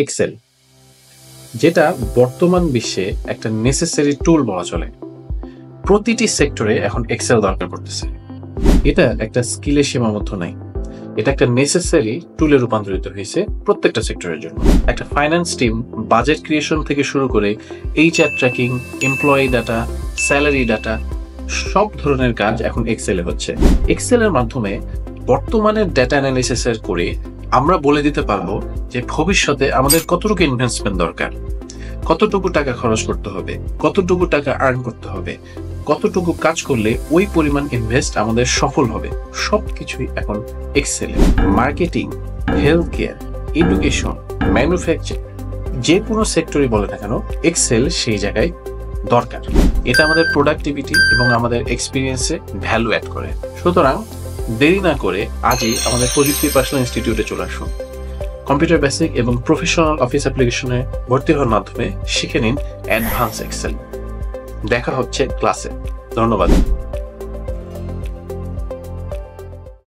Excel, যেটা বর্তমান বিশ্বে একটা নেসেসারি টুল বলা চলে। প্রতিটি সেক্টরে এখন এক্সেল দরকার পড়তেছে। এটা একটা স্কিলে সীমাবদ্ধ নাই, এটা একটা নেসেসারি টুলে রূপান্তরিত হয়েছে প্রত্যেকটা সেক্টরের জন্য। একটা ফাইন্যান্স টিম বাজেট ক্রিয়েশন থেকে শুরু করে HR tracking, employee data, salary data, সব ধরনের কাজ এখন এক্সেলে হচ্ছে। এক্সেলের মাধ্যমে বর্তমানের ডাটা অ্যানালিসিসের করে আমরা বলে দিতে পারবো যে ভবিষ্যতে আমাদের কতটুকু ইনভেস্টমেন্ট দরকার, কতটুকু টাকা খরচ করতে হবে, কতটুকু টাকা আর্ন করতে হবে, কতটুকু কাজ করলে ওই পরিমাণ ইনভেস্ট আমাদের সফল হবে। সবকিছুই এখন এক্সেলে। Marketing, health care, education, manufacture, যে কোনো সেক্টরই বলে না কেন, এক্সেল সেই জায়গায় দরকার। এটা আমাদের প্রোডাক্টিভিটি এবং আমাদের এক্সপিরিয়েন্সে ভ্যালু অ্যাড করে। সুতরাং দেরি না করে আজই আমাদের প্রযুক্তি পার্সোনাল ইনস্টিটিউটে চলে আসুন। কম্পিউটার বেসিক এবং প্রফেশনাল অফিস অ্যাপ্লিকেশনে ভর্তি হওয়ার মাধ্যমে শিখে নিন অ্যাডভান্স এক্সেল। দেখা হচ্ছে ক্লাসে। ধন্যবাদ।